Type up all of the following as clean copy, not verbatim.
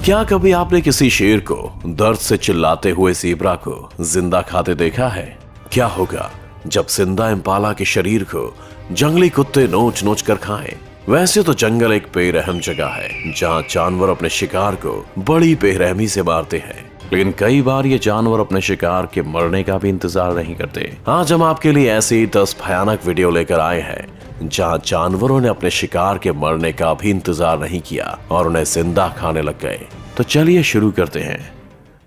क्या कभी आपने किसी शेर को दर्द से चिल्लाते हुए ज़ेब्रा को जिंदा खाते देखा है? क्या होगा जब जिंदा इम्पाला के शरीर को जंगली कुत्ते नोच नोच कर खाएं? वैसे तो जंगल एक बेरहम जगह है जहां जानवर अपने शिकार को बड़ी बेरहमी से मारते हैं, लेकिन कई बार ये जानवर अपने शिकार के मरने का भी इंतजार नहीं करते। आज हम आपके लिए ऐसी 10 भयानक वीडियो लेकर आए हैं जहां जानवरों ने अपने शिकार के मरने का भी इंतजार नहीं किया और उन्हें जिंदा खाने लग गए। तो चलिए शुरू करते हैं।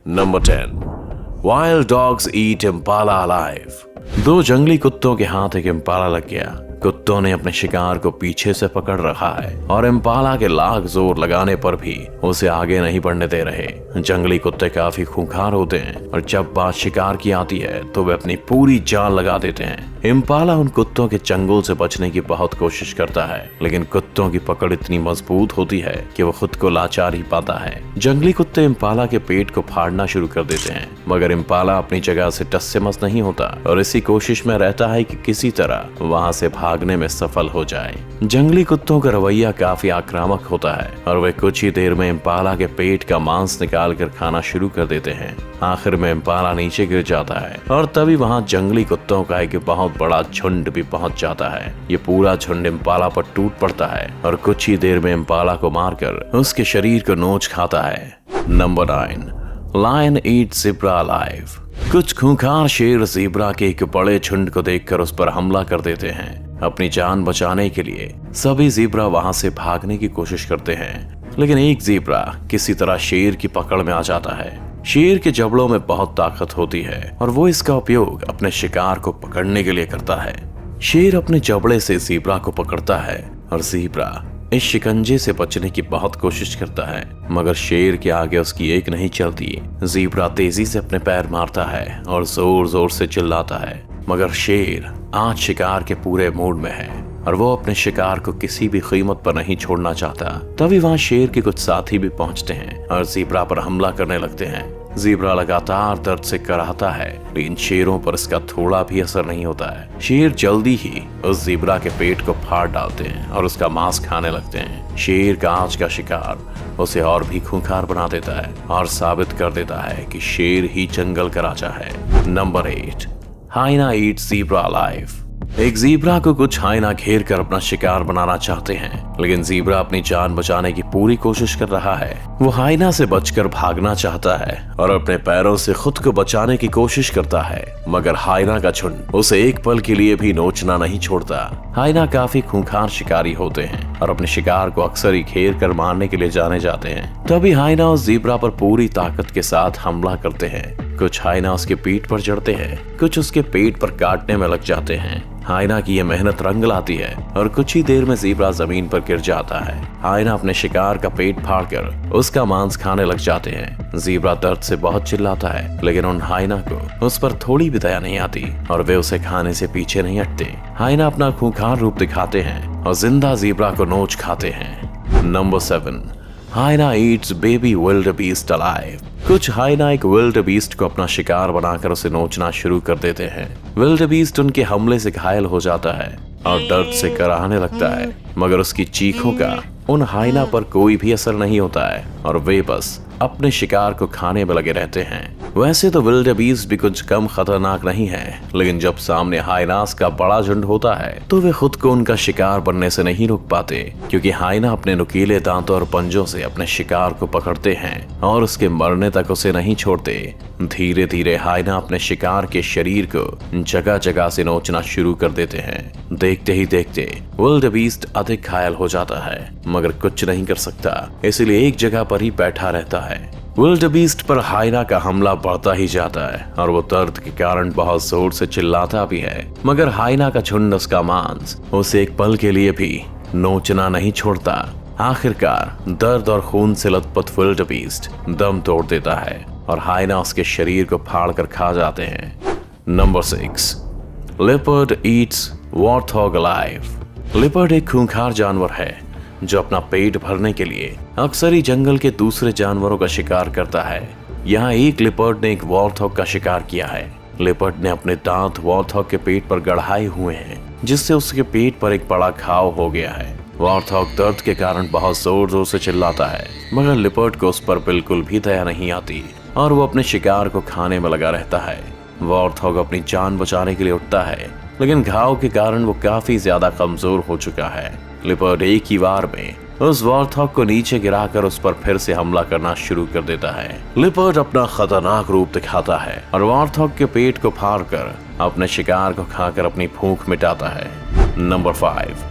नंबर 10, वाइल्ड डॉग्स ईट इम्पाला अलाइव। 2 जंगली कुत्तों के हाथ एक इम्पाला लग गया। कुत्तों ने अपने शिकार को पीछे से पकड़ रखा है और इम्पाला के लाख जोर लगाने पर भी उसे आगे नहीं बढ़ने दे रहे। जंगली कुत्ते काफी खूंखार होते हैं और जब बात शिकार की आती है तो वे अपनी पूरी जान लगा देते हैं। इम्पाला उन कुत्तों के चंगुल से बचने की बहुत कोशिश करता है, लेकिन कुत्तों की पकड़ इतनी मजबूत होती है कि वो खुद को लाचार ही पाता है। जंगली कुत्ते इम्पाला के पेट को फाड़ना शुरू कर देते हैं, मगर इम्पाला अपनी जगह से टस से मस नहीं होता और इसी कोशिश में रहता है कि किसी तरह वहां से भागने में सफल हो जाए। जंगली कुत्तों का रवैया काफी आक्रामक होता है और वे कुछ ही देर में इम्पाला के पेट का मांस निकाल कर खाना शुरू कर देते हैं। आखिर में इम्पाला नीचे गिर जाता है और तभी वहां जंगली कुत्तों का एक बहुत बड़ा झुंड भी पहुंच जाता है। ये पूरा झुंड इम्पाला पर टूट पड़ता है और कुछ ही देर में इम्पाला को मारकर उसके शरीर को नोच खाता है। नंबर 9, लायन ईट ज़ेब्रा अलाइव। कुछ खूंखार शेर ज़ेब्रा के एक बड़े झुंड को देखकर उस पर हमला कर देते हैं। अपनी जान बचाने के लिए सभी ज़ेब्रा वहां से भागने की कोशिश करते हैं, लेकिन एक ज़ेब्रा किसी तरह शेर की पकड़ में आ जाता है। शेर के जबड़ों में बहुत ताकत होती है और वो इसका उपयोग अपने शिकार को पकड़ने के लिए करता है। शेर अपने जबड़े से ज़ेब्रा को पकड़ता है और ज़ेब्रा इस शिकंजे से बचने की बहुत कोशिश करता है, मगर शेर के आगे उसकी एक नहीं चलती। ज़ेब्रा तेजी से अपने पैर मारता है और जोर जोर से चिल्लाता है, मगर शेर आज शिकार के पूरे मूड में है और वो अपने शिकार को किसी भी कीमत पर नहीं छोड़ना चाहता। तभी वहाँ शेर के कुछ साथी भी पहुंचते हैं और ज़ेब्रा पर हमला करने लगते हैं। ज़ेब्रा लगातार दर्द से कराहता है, लेकिन शेरों पर इसका थोड़ा भी असर नहीं होता है। शेर जल्दी ही उस ज़ेब्रा के पेट को फाड़ डालते हैं और उसका मांस खाने लगते हैं। शेर का आज का शिकार उसे और भी खूंखार बना देता है और साबित कर देता है कि शेर ही जंगल का राजा है। नंबर 8, हाइना ईट ज़ेब्रा अलाइव। एक ज़ेब्रा को कुछ हाइना घेर कर अपना शिकार बनाना चाहते हैं, लेकिन ज़ेब्रा अपनी जान बचाने की पूरी कोशिश कर रहा है। वो हाइना से बचकर भागना चाहता है और अपने पैरों से खुद को बचाने की कोशिश करता है, मगर हाइना का झुंड उसे एक पल के लिए भी नोचना नहीं छोड़ता। हाइना काफी खूंखार शिकारी होते हैं और अपने शिकार को अक्सर ही घेर कर मारने के लिए जाने जाते हैं। तभी हाइना उस ज़ेब्रा पर पूरी ताकत के साथ हमला करते हैं। कुछ हाइना उसके पीठ पर चढ़ते हैं, कुछ उसके पेट पर काटने में लग जाते हैं। हाइना की यह मेहनत रंग लाती है और कुछ ही देर में ज़ेब्रा जमीन पर गिर जाता है। हाइना अपने शिकार का पेट फाड़कर उसका मांस खाने लग जाते हैं। ज़ेब्रा दर्द से बहुत चिल्लाता है, लेकिन उन हाइना को उस पर थोड़ी भी दया नहीं आती और वे उसे खाने से पीछे नहीं हटते। हाइना अपना खूंखार रूप दिखाते हैं और जिंदा ज़ेब्रा को नोच खाते हैं। Number 7, hyena eats baby wildebeest alive. कुछ हाइना एक विल्डबीस्ट को अपना शिकार बनाकर उसे नोचना शुरू कर देते हैं। विल्डबीस्ट उनके हमले से घायल हो जाता है और दर्द से कराहने लगता है, मगर उसकी चीखों का उन हाइना पर कोई भी असर नहीं होता है और वे बस अपने शिकार को खाने में लगे रहते हैं। वैसे तो विल्डबीस्ट भी कुछ कम खतरनाक नहीं है, लेकिन जब सामने हाइनास का बड़ा झुंड होता है तो वे खुद को उनका शिकार बनने से नहीं रोक पाते, क्योंकि हाइना अपने नुकीले दांतों और पंजों से अपने शिकार को पकड़ते हैं और उसके मरने तक उसे नहीं छोड़ते। धीरे धीरे हाइना अपने शिकार के शरीर को जगह जगह से नोचना शुरू कर देते हैं। देखते ही देखते विल्डबीस्ट अधिक घायल हो जाता है, मगर कुछ नहीं कर सकता, इसलिए एक जगह पर ही बैठा रहता है। विल्डबीस्ट पर हाइना का हमला बढ़ता ही जाता है और वो दर्द के कारण बहुत जोर से चिल्लाता भी है, मगर हाइना का झुंड उसका मांस उसे एक पल के लिए भी नोचना नहीं छोड़ता। आखिरकार दर्द और खून से लथपथ विल्डबीस्ट दम तोड़ देता है और हाइना उसके शरीर को फाड़ कर खा जाते हैं। Number 6, leopard Yeats warthog alive. Leopard एक खूंखार जानवर है जो अपना पेट भरने के लिए अक्सर ही जंगल के दूसरे जानवरों का शिकार करता है। यहाँ एक लेपर्ड ने एक वॉर्थॉग का शिकार किया है। लेपर्ड ने अपने दांत वॉर्थॉग के पेट पर गड़ाए हुए हैं, जिससे उसके पेट पर एक बड़ा घाव हो गया है। वॉर्थॉग दर्द के कारण बहुत जोर जोर से चिल्लाता है, मगर लिपर्ड को उस पर बिल्कुल भी दया नहीं आती और वो अपने शिकार को खाने में लगा रहता है। वॉर्थॉग अपनी जान बचाने के लिए उठता है, लेकिन घाव के कारण वो काफी ज्यादा कमजोर हो चुका है। लिपर्ड एक ही बार में उस वॉर्थॉग को नीचे गिराकर उस पर फिर से हमला करना शुरू कर देता है। लिपर्ड अपना खतरनाक रूप दिखाता है और वॉर्थॉग के पेट को फाड़कर अपने शिकार को खाकर अपनी भूख मिटाता है। Number 5,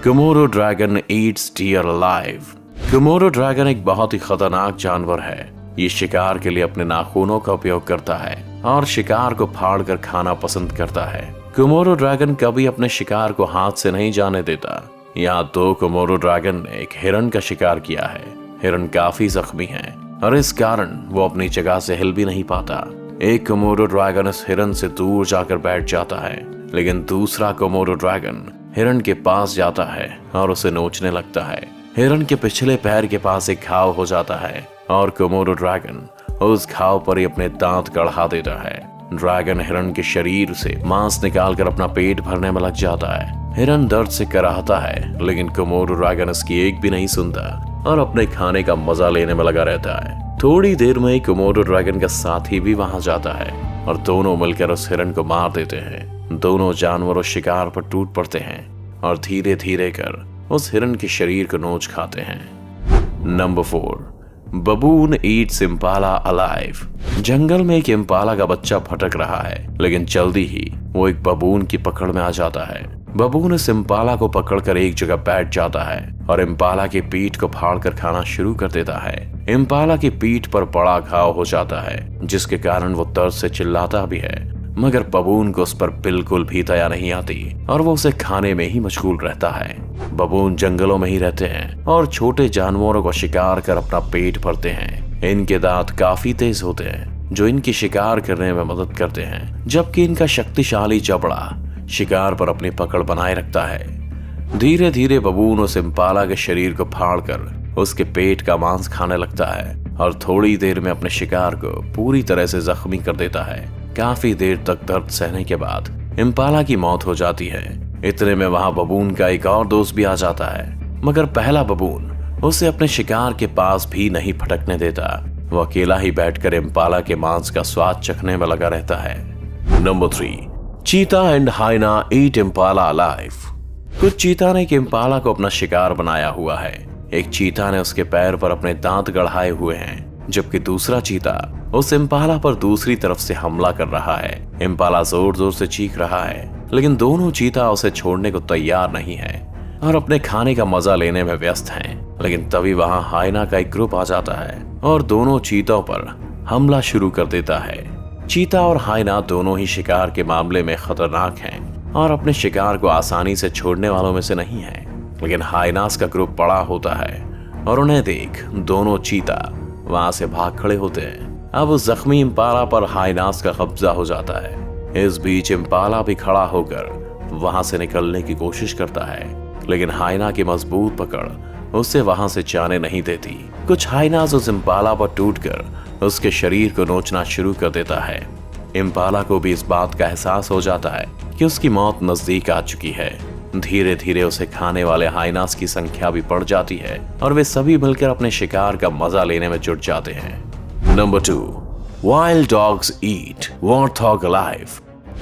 Komodo dragon eats deer alive. Komodo dragon एक बहुत ही खतरनाक जानवर है। ये शिकार के लिए अपने नाखूनों का उपयोग करता है और शिकार को फाड़कर खाना पसंद करता है। कोमोडो ड्रैगन कभी अपने शिकार को हाथ से नहीं जाने देता। यहाँ 2 कोमोडो ड्रैगन ने एक हिरन का शिकार किया है। हिरन काफी जख्मी है और इस कारण वो अपनी जगह से हिल भी नहीं पाता। एक कोमोडो ड्रैगन इस हिरन से दूर जाकर बैठ जाता है, लेकिन दूसरा कोमोडो ड्रैगन हिरन के पास जाता है और उसे नोचने लगता है। हिरन के पिछले पैर के पास एक घाव हो जाता है और कोमोडो ड्रैगन उस घाव पर ही अपने दांत गढ़ा देता है। ड्रैगन हिरन के शरीर से मांस निकालकर अपना पेट भरने में लग जाता है। हिरन दर्द से कराहता है, लेकिन कोमोडो ड्रैगन इसकी एक भी नहीं सुनता और अपने खाने का मजा लेने में लगा रहता है। थोड़ी देर में ही कोमोडो ड्रैगन का साथी भी वहां जाता है और दोनों मिलकर उस हिरन को मार देते हैं। दोनों जानवर उस शिकार पर टूट पड़ते हैं और धीरे धीरे कर उस हिरन के शरीर को नोच खाते हैं। Number 4, baboon eats impala alive. जंगल में एक इम्पाला का बच्चा भटक रहा है, लेकिन जल्दी ही वो एक बबून की पकड़ में आ जाता है। बबून इस इम्पाला को पकड़कर एक जगह बैठ जाता है और इम्पाला की पीठ को फाड़कर खाना शुरू कर देता है। इम्पाला की पीठ पर बड़ा घाव हो जाता है, जिसके कारण वो दर्द से चिल्लाता भी है, मगर बबून को उस पर बिल्कुल भी दया नहीं आती और वो उसे खाने में ही मशगूल रहता है। बबून जंगलों में ही रहते हैं और छोटे जानवरों को शिकार कर अपना पेट भरते हैं। इनके दांत काफी तेज होते हैं, जो इनकी शिकार करने में मदद करते हैं, जबकि इनका शक्तिशाली जबड़ा शिकार पर अपनी पकड़ बनाए रखता है। धीरे धीरे बबून उस इम्पाला के शरीर को फाड़कर उसके पेट का मांस खाने लगता है और थोड़ी देर में अपने शिकार को पूरी तरह से जख्मी कर देता है। काफी देर तक दर्द सहने के बाद इम्पाला की मौत हो जाती है। इतने में वहां बबून का एक और दोस्त भी आ जाता है, मगर पहला बबून उसे अपने शिकार के पास भी नहीं फटकने देता। वो अकेला ही बैठकर इम्पाला के मांस का स्वाद चखने में लगा रहता है। Number 3, cheetah and hyena eat impala alive. कुछ चीता ने एक इम्पाला को अपना शिकार बनाया हुआ है। एक चीता ने उसके पैर पर अपने दांत गड़ाए हुए हैं, जबकि दूसरा चीता उस इम्पाला पर दूसरी तरफ से हमला कर रहा है। इम्पाला जोर जोर से चीख रहा है, लेकिन दोनों चीता उसे छोड़ने को तैयार नहीं है और अपने खाने का मजा लेने में व्यस्त हैं। लेकिन तभी वहां हाइना का एक ग्रुप आ जाता है और दोनों चीतों पर हमला शुरू कर देता है। चीता और हाइना दोनों ही शिकार के मामले में खतरनाक हैं और अपने शिकार को आसानी से छोड़ने वालों में से नहीं है। लेकिन हाइनास का ग्रुप बड़ा होता है और उन्हें देख दोनों चीता वहां से भाग खड़े होते हैं। अब उस जख्मी इम्पाला पर हाइनास का कब्जा हो जाता है। इस बीच इम्पाला भी खड़ा होकर वहां से निकलने की कोशिश करता है, लेकिन हाइना की मजबूत पकड़ उसे वहां से जाने नहीं देती। कुछ हाइनास उस इम्पाला पर टूटकर उसके शरीर को नोचना शुरू कर देता है। इम्पाला को भी इस बात का एहसास हो जाता है कि उसकी मौत नजदीक आ चुकी है। धीरे धीरे उसे खाने वाले हाइनास की संख्या भी बढ़ जाती है और वे सभी मिलकर अपने शिकार का मजा लेने में जुट जाते हैं। नंबर 2, वाइल्ड डॉग्स ईट वॉर्थॉग अलाइव।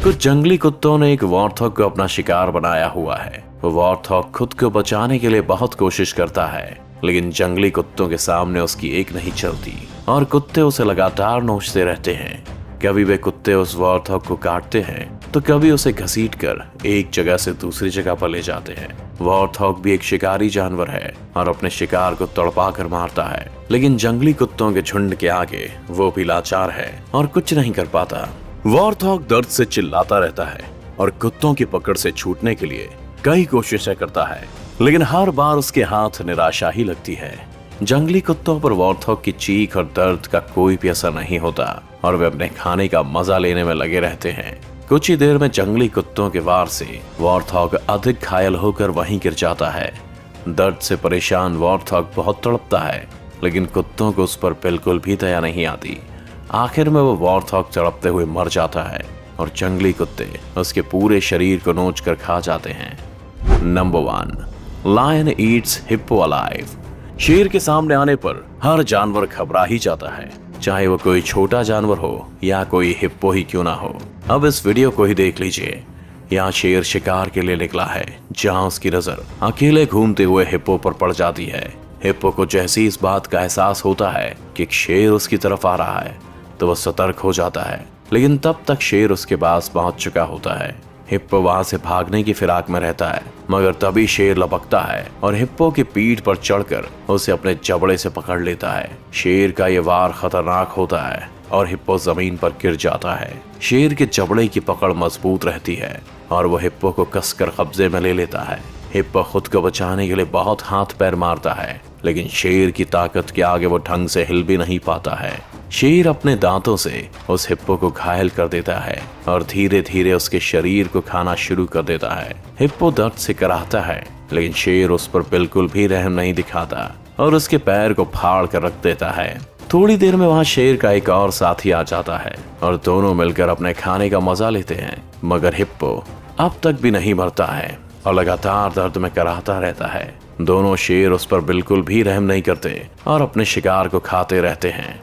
कुछ जंगली कुत्तों ने एक वॉर्थॉग को अपना शिकार बनाया हुआ है। वॉर्थॉग खुद को बचाने के लिए बहुत कोशिश करता है, लेकिन जंगली कुत्तों के सामने उसकी एक नहीं चलती और कुत्ते उसे लगातार नोचते रहते हैं। कभी वे कुत्ते उस वॉर्थॉग को काटते हैं तो कभी उसे घसीटकर एक जगह से दूसरी जगह पर ले जाते हैं। वॉर्थॉग भी एक शिकारी जानवर है और अपने शिकार को तड़पा कर मारता है, लेकिन जंगली कुत्तों के झुंड के आगे वो भी लाचार है और कुछ नहीं कर पाता। वॉर्थॉग दर्द से चिल्लाता रहता है और कुत्तों की पकड़ से छूटने के लिए कई कोशिशें करता है, लेकिन हर बार उसके हाथ निराशा ही लगती है। जंगली कुत्तों पर वॉर्थॉग की चीख और दर्द का कोई भी असर नहीं होता और वे अपने खाने का मजा लेने में लगे रहते हैं। कुछ ही देर में जंगली कुत्तों के वार से वॉर्थॉग अधिक घायल होकर वहीं गिर जाता है। दर्द से परेशान वॉर्थॉग बहुत तड़पता है, लेकिन कुत्तों को उस पर बिल्कुल भी दया नहीं आती। आखिर में वो वॉर्थॉग तड़पते हुए मर जाता है और जंगली कुत्ते उसके पूरे शरीर को नोच कर खा जाते हैं। Number 1, lion eats hippo alive. शेर के सामने आने पर हर जानवर घबरा ही जाता है, चाहे वो कोई छोटा जानवर हो या कोई हिप्पो ही क्यों ना हो। अब इस वीडियो को ही देख लीजिए। यहाँ शेर शिकार के लिए निकला है, जहाँ उसकी नजर अकेले घूमते हुए हिप्पो पर पड़ जाती है। हिप्पो को जैसे ही इस बात का एहसास होता है कि एक शेर उसकी तरफ आ रहा है, तो वह सतर्क हो जाता है, लेकिन तब तक शेर उसके पास पहुंच चुका होता है। हिप्पो वहां से भागने की फिराक में रहता है, मगर तभी शेर लपकता है और हिप्पो की पीठ पर चढ़कर उसे अपने जबड़े से पकड़ लेता है। शेर का ये वार खतरनाक होता है और हिप्पो जमीन पर गिर जाता है। शेर के जबड़े की पकड़ मजबूत रहती है और वो हिप्पो को कसकर कब्जे में ले लेता है। हिप्पो खुद को बचाने के लिए बहुत हाथ पैर मारता है, लेकिन शेर की ताकत के आगे वो ढंग से हिल भी नहीं पाता है। शेर अपने दांतों से उस हिप्पो को घायल कर देता है और धीरे धीरे उसके शरीर को खाना शुरू कर देता है। हिप्पो दर्द से कराहता है, लेकिन शेर उस पर बिल्कुल भी रहम नहीं दिखाता और उसके पैर को फाड़ कर रख देता है। थोड़ी देर में वहाँ शेर का एक और साथी आ जाता है और दोनों मिलकर अपने खाने का मजा लेते हैं, मगर हिप्पो अब तक भी नहीं मरता है और लगातार दर्द में कराहता रहता है। दोनों शेर उस पर बिल्कुल भी रहम नहीं करते और अपने शिकार को खाते रहते हैं।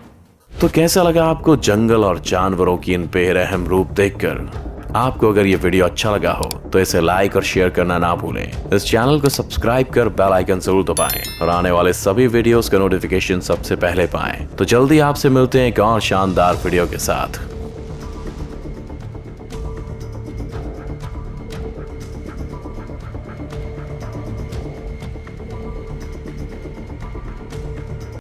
तो कैसा लगा आपको जंगल और जानवरों की इन बेरहम रूप देखकर? आपको अगर ये वीडियो अच्छा लगा हो तो इसे लाइक और शेयर करना ना भूलें। इस चैनल को सब्सक्राइब कर बेल आइकन जरूर दबाएं और आने वाले सभी वीडियोस का नोटिफिकेशन सबसे पहले पाएं। तो जल्दी आपसे मिलते हैं एक और शानदार वीडियो के साथ।